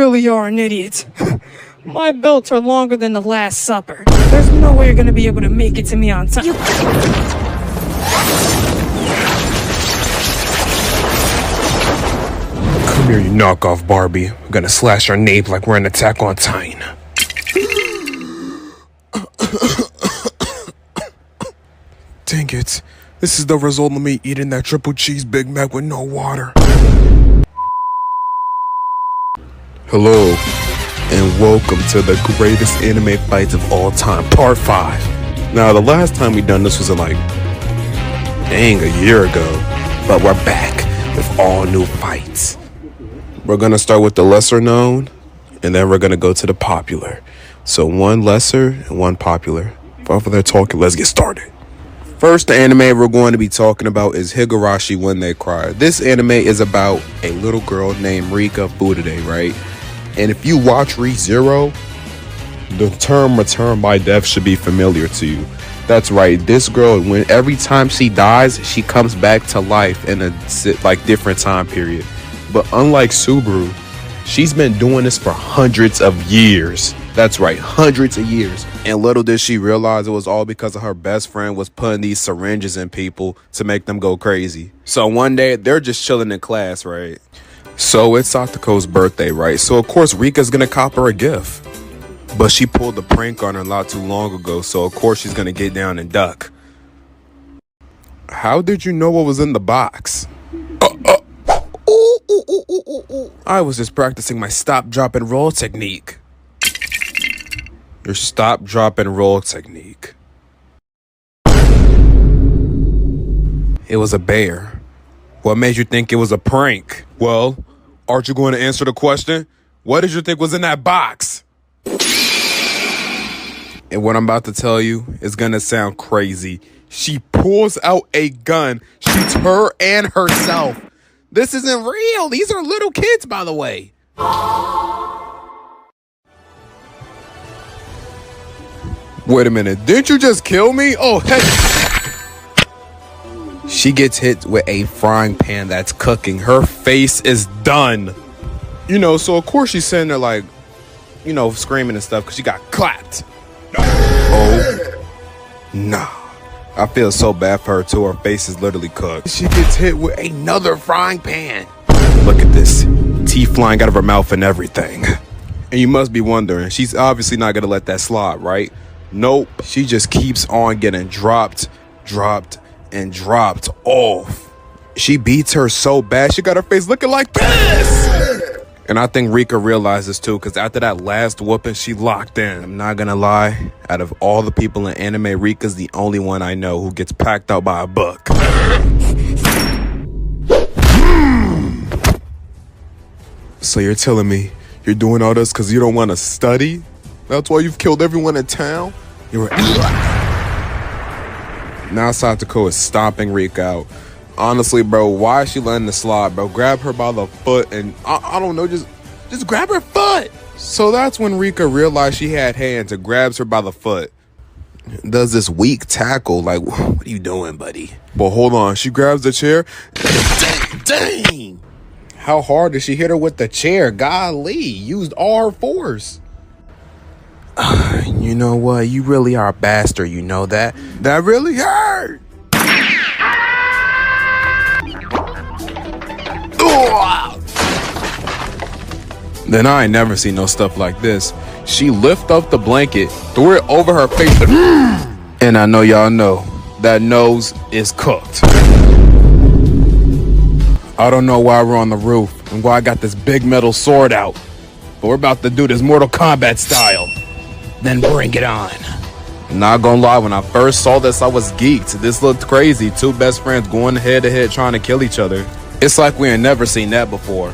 really are an idiot. My belts are longer than the Last Supper. There's no way you're gonna be able to make it to me on time. Come here, you knockoff Barbie. I'm gonna slash your nape like we're in Attack on Titan. Dang it. This is the result of me eating that triple cheese Big Mac with no water. Hello, and welcome to the greatest anime fights of all time, part 5. Now, the last time we done this was like, a year ago. But we're back with all new fights. We're gonna start with the lesser known, and then we're gonna go to the popular. So one lesser and one popular. Without further talking, let's get started. First anime we're going to be talking about is Higurashi When They Cry. This anime is about a little girl named Rika Furude, right? And if you watch Re:Zero, the term return by death should be familiar to you. That's right, this girl, when every time she dies, she comes back to life in a different time period. But unlike Subaru, she's been doing this for hundreds of years. That's right, hundreds of years. And little did she realize it was all because of her best friend was putting these syringes in people to make them go crazy. So one day, they're just chilling in class, right? So it's Satoko's birthday, right? So of course, Rika's gonna cop her a gift. But she pulled a prank on her not too long ago, so of course she's gonna get down and duck. How did you know what was in the box? I was just practicing my stop, drop, and roll technique. Your stop, drop, and roll technique. It was a bear. What made you think it was a prank? Well, aren't you going to answer the question? What did you think was in that box? And what I'm about to tell you is gonna sound crazy. She pulls out a gun, shoots her and herself. This isn't real. These are little kids, by the way. Wait a minute, didn't you just kill me? Oh, heck. She gets hit with a frying pan that's cooking. Her face is done. So of course she's sitting there like, screaming and stuff because she got clapped. Oh, nah. I feel so bad for her too. Her face is literally cooked. She gets hit with another frying pan. Look at this. Teeth flying out of her mouth and everything. And you must be wondering, she's obviously not going to let that slide, right? Nope. She just keeps on getting dropped off. She beats her so bad, she got her face looking like this. And I think Rika realized this too, because after that last whooping, she locked in. I'm not gonna lie, out of all the people in anime, Rika's the only one I know who gets packed out by a book. So you're telling me you're doing all this because you don't want to study? That's why you've killed everyone in town? You're Now Satoko is stomping Rika out. Honestly, bro, why is she letting the slide, bro? Grab her by the foot and, I don't know, just grab her foot. So that's when Rika realized she had hands and grabs her by the foot. Does this weak tackle, like, what are you doing, buddy? But hold on, she grabs the chair. Dang! How hard did she hit her with the chair? Golly, used all her force. You know what? You really are a bastard, you know that? That really hurt! Then I ain't never seen no stuff like this. She lift up the blanket, threw it over her face, and I know y'all know that nose is cooked. I don't know why we're on the roof and why I got this big metal sword out, but we're about to do this Mortal Kombat style. Then bring it on. Not gonna lie, when I first saw this, I was geeked. This looked crazy. Two best friends going head to head trying to kill each other. It's like we ain't never seen that before.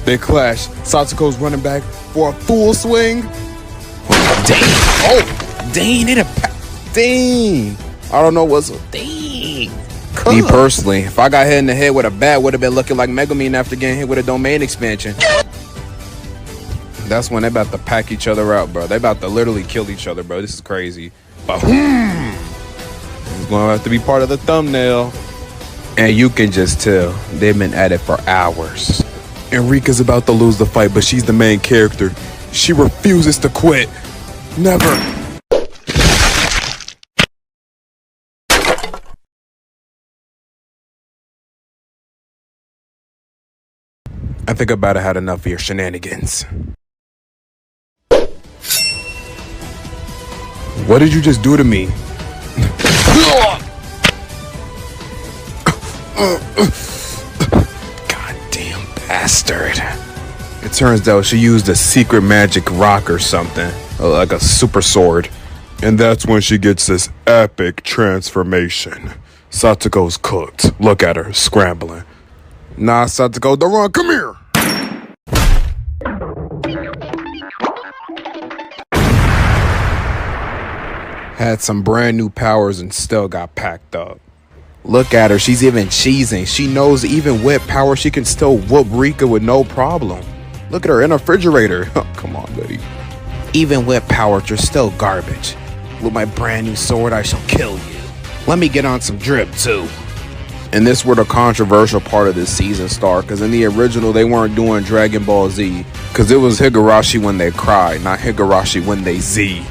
Big clash. Satoko's running back for a full swing. Dang. Oh, dang. Dang. I don't know what's... Dang. Me personally, if I got hit in the head with a bat, would have been looking like Megumin after getting hit with a domain expansion. That's when they about to pack each other out, bro. They about to literally kill each other, bro. This is crazy. It's gonna have to be part of the thumbnail. And you can just tell they've been at it for hours. Enrica's about to lose the fight, but she's the main character. She refuses to quit. Never. I think I about had enough of your shenanigans. What did you just do to me? Goddamn bastard. It turns out she used a secret magic rock or something, like a super sword. And that's when she gets this epic transformation. Satsuko's cooked. Look at her, scrambling. Nah, Satsuko, don't run, come here! Had some brand new powers and still got packed up. Look at her, she's even cheesing. She knows even with power, she can still whoop Rika with no problem. Look at her in a refrigerator. Come on, buddy. Even with power, you're still garbage. With my brand new sword, I shall kill you. Let me get on some drip, too. And this where the controversial part of this season started, because in the original, they weren't doing Dragon Ball Z, because it was Higurashi when they cry, not Higurashi when they Z.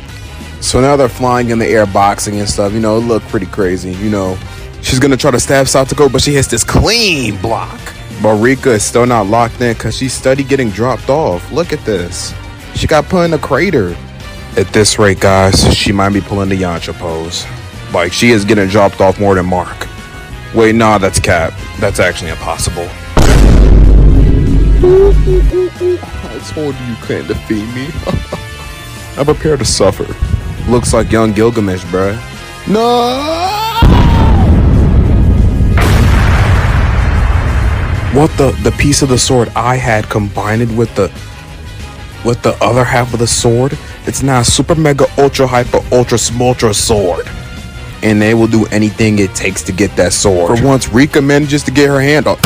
So now they're flying in the air, boxing and stuff. You know, it looked pretty crazy, you know. She's gonna try to stab Satsuko, but she hits this clean block. But Rika is still not locked in because she's steady getting dropped off. Look at this. She got put in a crater. At this rate, guys, she might be pulling the Yancha pose. Like, she is getting dropped off more than Mark. Wait, nah, that's cap. That's actually impossible. I told you couldn't defeat me. I'm prepared to suffer. Looks like young Gilgamesh, bruh. No! What the piece of the sword I had combined with the other half of the sword, it's now super mega ultra hyper ultra smultra sword. And they will do anything it takes to get that sword. For once Rika manages to get her hand on,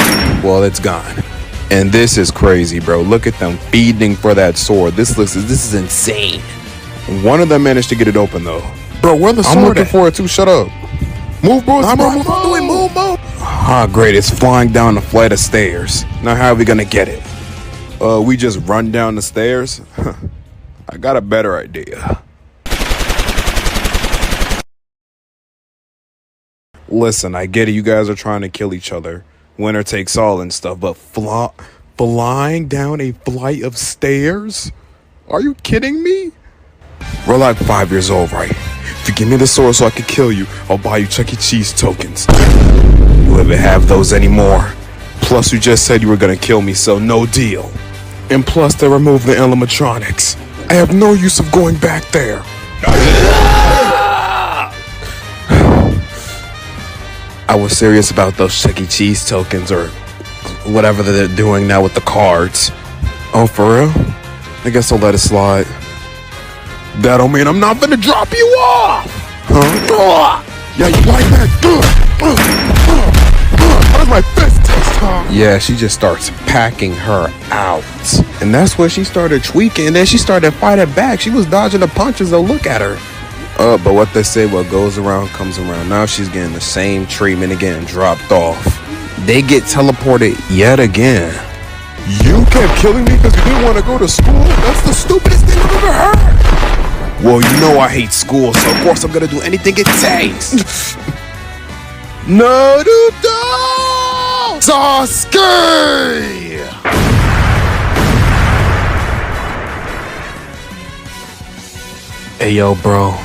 well, it's gone. And this is crazy, bro. Look at them feeding for that sword. This is insane. One of them managed to get it open though. Bro, where the sword I'm looking for it too. Shut up. Move, bro. Move out the way. Move, bro. Ah, great. It's flying down a flight of stairs. Now, how are we gonna get it? We just run down the stairs? I got a better idea. Listen, I get it. You guys are trying to kill each other. Winner takes all and stuff, but flying down a flight of stairs? Are you kidding me? We're like 5 years old, right? If you give me the sword so I can kill you, I'll buy you Chuck E. Cheese tokens. You wouldn't have those anymore. Plus, you just said you were gonna kill me, so no deal. And plus, they removed the animatronics. I have no use of going back there. I was serious about those Chuck E. Cheese tokens or whatever they're doing now with the cards. Oh, for real? I guess I'll let it slide. That don't mean I'm not gonna drop you off! Huh? Yeah, you like that? How does my fist taste, huh? Yeah, she just starts packing her out. And that's where she started tweaking, and then she started fighting back. She was dodging the punches, though. Look at her. But what they say, what goes around comes around. Now she's getting the same treatment and getting dropped off. They get teleported yet again. You kept killing me because you didn't want to go to school? That's the stupidest thing I've ever heard. Well, you know I hate school, so of course I'm gonna do anything it takes. Naruto! Sasuke! Hey, yo, bro.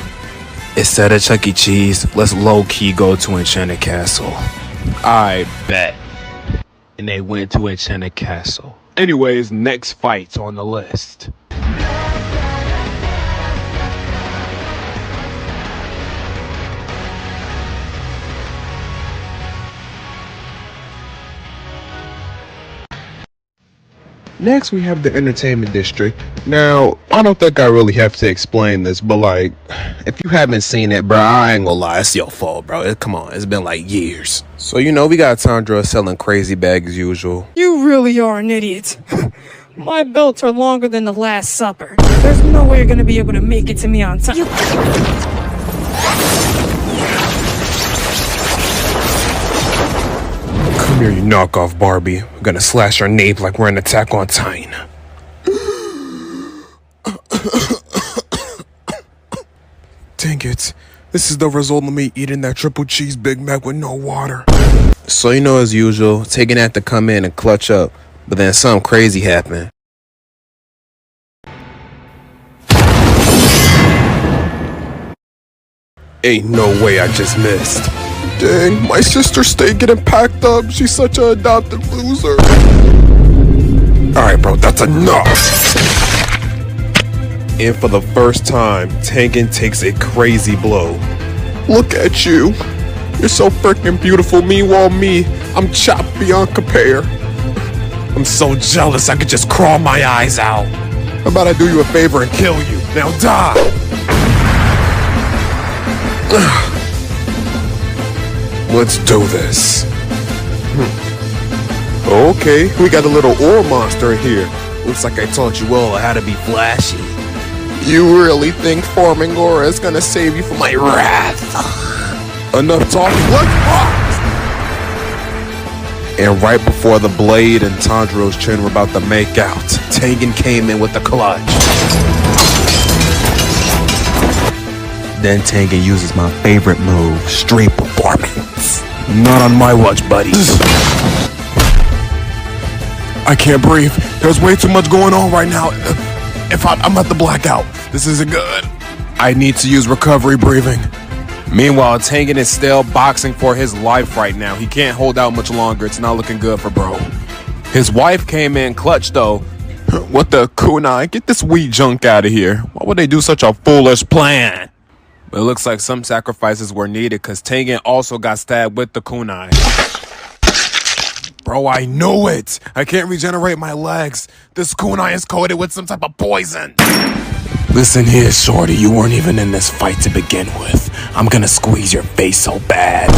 Instead of Chuck E. Cheese, let's low-key go to Enchanted Castle. I bet. And they went to Enchanted Castle. Anyways, next fight's on the list. Next, we have the Entertainment District. Now, I don't think I really have to explain this, but like, if you haven't seen it, bro, I ain't gonna lie, it's your fault, bro. Come on, it's been like years. So, you know, we got Sandra selling crazy bags as usual. You really are an idiot. My belts are longer than the Last Supper. There's no way you're gonna be able to make it to me on time. Come here, you knockoff Barbie. We're gonna slash our nape like we're in Attack on Titan. Dang it. This is the result of me eating that triple cheese Big Mac with no water. So you know, as usual, Tegan had to come in and clutch up, but then something crazy happened. Ain't no way I just missed. Dang, my sister stayed getting packed up. She's such an adopted loser. Alright, bro, that's enough. And for the first time, Tegan takes a crazy blow. Look at you. You're so freaking beautiful. Meanwhile, me, I'm chopped beyond compare. I'm so jealous I could just crawl my eyes out. How about I do you a favor and kill you? Now die! Let's do this. Okay, we got a little ore monster here. Looks like I taught you all how to be flashy. You really think farming ore is gonna save you from my wrath? Enough talking, let's rock! And right before the blade and Tanjiro's chin were about to make out, Tegan came in with the clutch. Then Tegan uses my favorite move, street performance. Not on my watch, buddy. I can't breathe. There's way too much going on right now. I'm at the blackout. This isn't good. I need to use recovery breathing. Meanwhile, Tegan is still boxing for his life right now. He can't hold out much longer. It's not looking good for bro. His wife came in clutch though. What the kunai? Get this weed junk out of here. Why would they do such a foolish plan? But it looks like some sacrifices were needed because Tegan also got stabbed with the kunai. Bro, I knew it! I can't regenerate my legs. This kunai is coated with some type of poison. Listen here, shorty, you weren't even in this fight to begin with. I'm gonna squeeze your face so bad.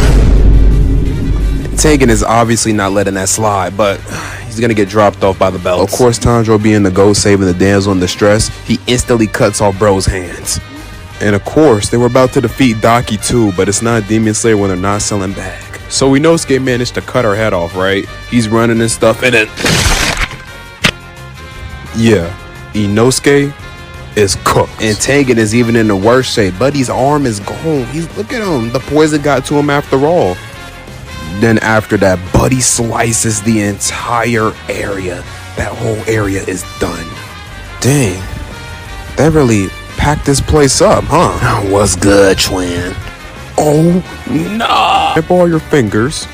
Tegan is obviously not letting that slide, but he's gonna get dropped off by the belts. Of course, Tanjiro being the ghost saving the damsel in distress, he instantly cuts off bro's hands. And of course, they were about to defeat Daki too, but it's not Demon Slayer when they're not selling back. So Inosuke managed to cut her head off, right? He's running and stuff, and then... yeah, Inosuke is cooked. And Tegan is even in the worst shape. Buddy's arm is gone. Look at him. The poison got to him after all. Then after that, Buddy slices the entire area. That whole area is done. Dang, that really packed this place up, huh? What's good, twin? Oh, no! Grab all your fingers.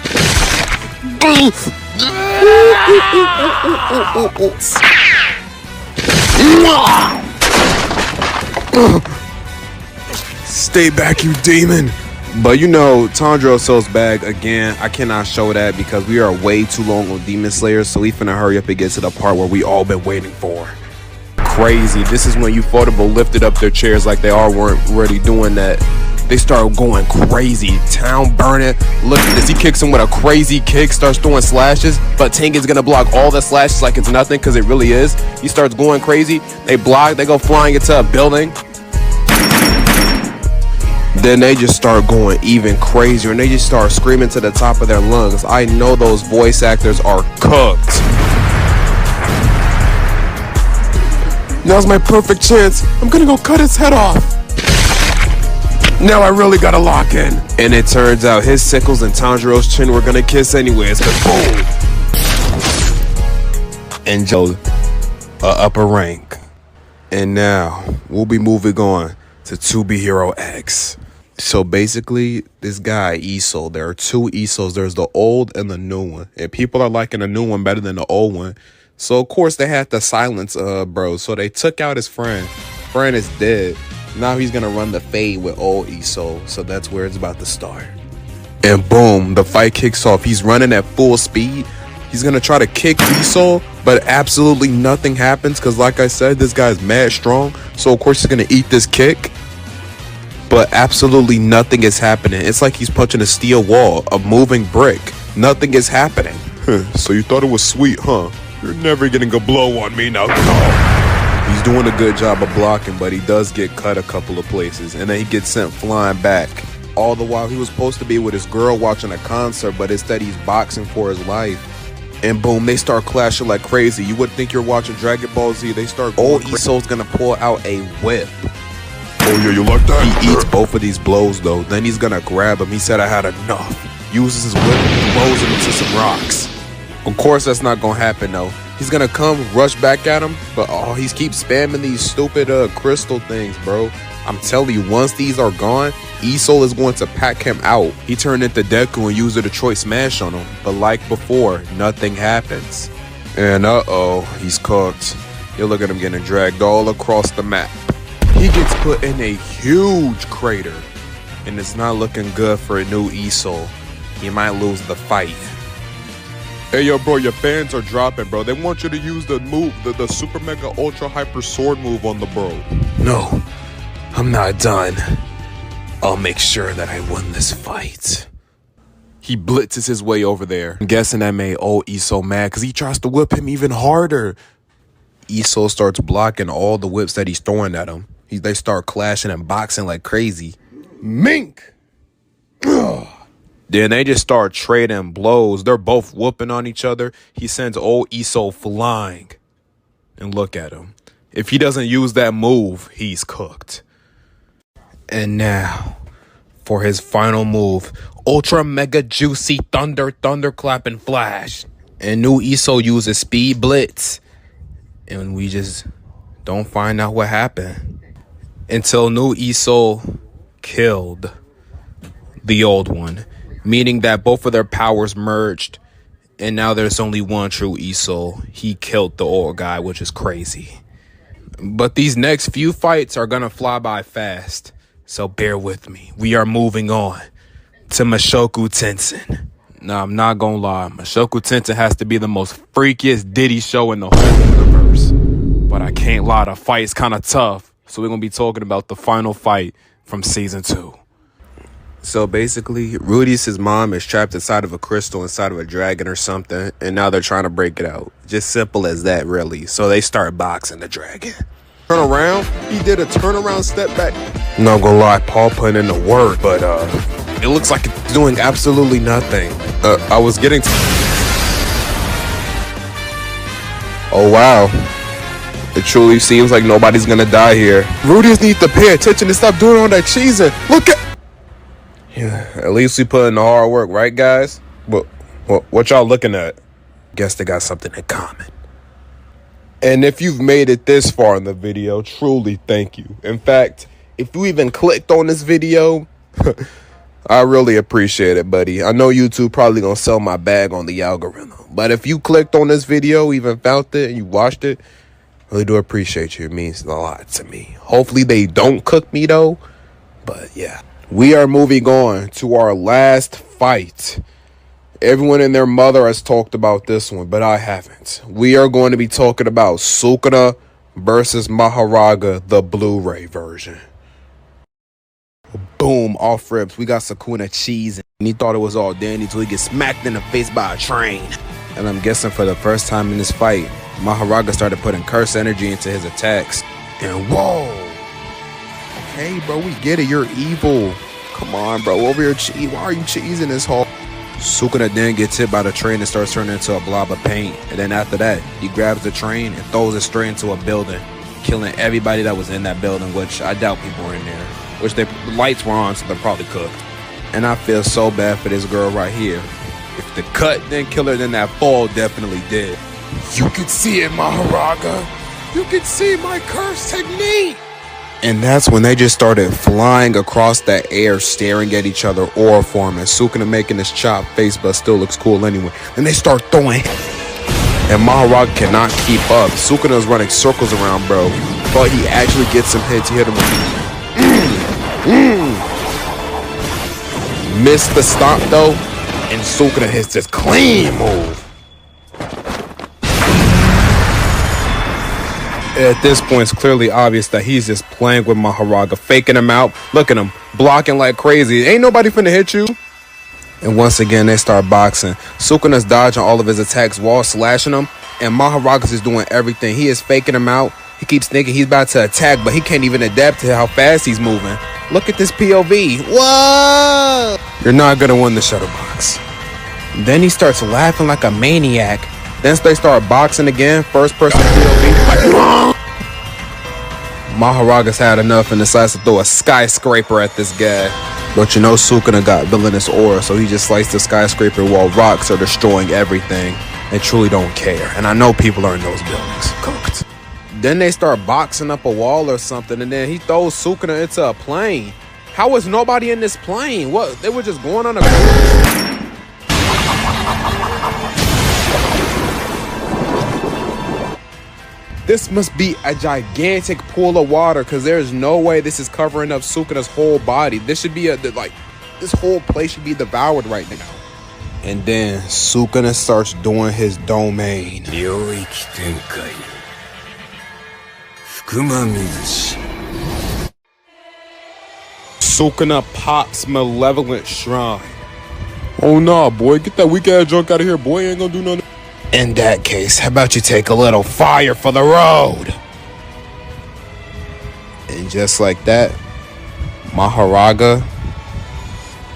Stay back, you demon! But you know, Tanjiro sells bag again. I cannot show that because we are way too long on Demon Slayer, so we finna hurry up and get to the part where we all been waiting for. Crazy. This is when Ufotable lifted up their chairs like they all weren't already doing that. They start going crazy. Town burning. Look at this. He kicks him with a crazy kick, starts throwing slashes, but Tengen's gonna block all the slashes like it's nothing because it really is. He starts going crazy. They block, they go flying into a building. Then they just start going even crazier and they just start screaming to the top of their lungs. I know those voice actors are cooked. Now's my perfect chance. I'm gonna go cut his head off. Now I really gotta lock in. And it turns out his sickles and Tanjiro's chin were gonna kiss anyways, cause boom! And Joe, upper rank. And now, we'll be moving on to 2B Hero X. So basically, this guy, Iso, there are two Isos. There's the old and the new one. And people are liking the new one better than the old one. So of course they had to silence bro. So they took out his friend. Friend is dead. Now he's gonna run the fade with old Iso. So that's where it's about to start. And boom, the fight kicks off. He's running at full speed. He's gonna try to kick Iso, but absolutely nothing happens because like I said, this guy's mad strong. So of course he's gonna eat this kick. But absolutely nothing is happening. It's like he's punching a steel wall, a moving brick. Nothing is happening. So you thought it was sweet, huh? You're never getting a blow on me now. No. He's doing a good job of blocking, but he does get cut a couple of places. And then he gets sent flying back. All the while he was supposed to be with his girl watching a concert, but instead he's boxing for his life. And boom, they start clashing like crazy. You would think you're watching Dragon Ball Z. They start going crazy. Iso's gonna pull out a whip. Oh yeah, you like that? He eats both of these blows though. Then he's gonna grab him. He said, I had enough. Uses his whip and throws him into some rocks. Of course that's not gonna happen though. He's gonna come, rush back at him, but he keeps spamming these stupid crystal things, bro. I'm telling you, once these are gone, Iso is going to pack him out. He turned into Deku and used a Detroit Smash on him. But like before, nothing happens. And he's cooked. You look at him getting dragged all across the map. He gets put in a huge crater. And it's not looking good for a new Iso. He might lose the fight. Hey yo bro, your fans are dropping, bro. They want you to use the move, the Super Mega Ultra Hyper Sword move on the bro. No, I'm not done. I'll make sure that I win this fight. He blitzes his way over there. I'm guessing that made old Iso mad because he tries to whip him even harder. Iso starts blocking all the whips that he's throwing at him. They start clashing and boxing like crazy. Mink! Then they just start trading blows. They're both whooping on each other. He sends old Iso flying. And look at him. If he doesn't use that move, he's cooked. And now, for his final move, Ultra Mega Juicy Thunderclap and Flash. And new Iso uses Speed Blitz. And we just don't find out what happened. Until new Iso killed the old one. Meaning that both of their powers merged. And now there's only one true Iso. He killed the old guy, which is crazy. But these next few fights are gonna fly by fast. So bear with me. We are moving on to Mushoku Tensei. Now, I'm not gonna lie. Mushoku Tensei has to be the most freakiest Diddy show in the whole universe. But I can't lie, the fight's kind of tough. So we're gonna be talking about the final fight from season 2. So basically, Rudeus' mom is trapped inside of a crystal, inside of a dragon or something. And now they're trying to break it out. Just simple as that, really. So they start boxing the dragon. Turn around. He did a turnaround step back. Not gonna lie, Paul put in the work, but it looks like it's doing absolutely nothing. I was getting oh wow. It truly seems like nobody's gonna die here. Rudeus needs to pay attention and stop doing all that cheesing. Look at at least we put in the hard work, right guys? What y'all looking at? Guess they got something in common. And if you've made it this far in the video, truly thank you. In fact, if you even clicked on this video, I really appreciate it, buddy. I know YouTube probably gonna sell my bag on the algorithm. But if you clicked on this video, even found it, and you watched it, I really do appreciate you. It means a lot to me. Hopefully they don't cook me though. But yeah. We are moving on to our last fight. Everyone and their mother has talked about this one, but I haven't. We are going to be talking about Sukuna versus Mahoraga, the Blu-ray version. Boom, off rips. We got Sukuna cheese, and he thought it was all dandy till he gets smacked in the face by a train. And I'm guessing for the first time in this fight, Mahoraga started putting curse energy into his attacks. And whoa! Hey, bro, we get it. You're evil. Come on, bro. Over here, cheese. Why are you cheesing this whole? Sukuna then gets hit by the train and starts turning into a blob of paint. And then after that, he grabs the train and throws it straight into a building, killing everybody that was in that building, which I doubt people were in there. Which the lights were on, so they're probably cooked. And I feel so bad for this girl right here. If the cut didn't kill her, then that fall definitely did. You can see it, Mahoraga. You can see my curse technique. And that's when they just started flying across that air, staring at each other, aura forming. Sukuna making this chopped face, but still looks cool anyway. And they start throwing. And Mahoraga cannot keep up. Sukuna's running circles around, bro. But he actually gets some hits. He hit him with Missed the stomp though. And Sukuna hits this clean move. At this point, it's clearly obvious that he's just playing with Mahoraga, faking him out. Look at him, blocking like crazy. Ain't nobody finna hit you. And once again, they start boxing. Sukuna's dodging all of his attacks while slashing them. And Mahoraga's is doing everything. He is faking him out. He keeps thinking he's about to attack, but he can't even adapt to how fast he's moving. Look at this POV. Whoa! You're not gonna win the shuttle box. Then he starts laughing like a maniac. Then they start boxing again. First person POV. Maharaga's had enough and decides to throw a skyscraper at this guy. But you know Sukuna got villainous aura, so he just sliced the skyscraper while rocks are destroying everything and truly don't care. And I know people are in those buildings. Cooked. Then they start boxing up a wall or something, and then he throws Sukuna into a plane. How was nobody in this plane? What? They were just going on a cruise? This must be a gigantic pool of water because there's no way this is covering up Sukuna's whole body. This should be this whole place should be devoured right now. And then Sukuna starts doing his domain. Sukuna pops Malevolent Shrine. Oh nah, boy, get that weak ass junk out of here, boy. Ain't gonna do nothing. In that case, how about you take a little fire for the road? And just like that, Maharaga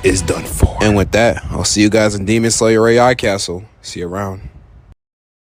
is done for. And with that, I'll see you guys in Demon Slayer AI Castle. See you around.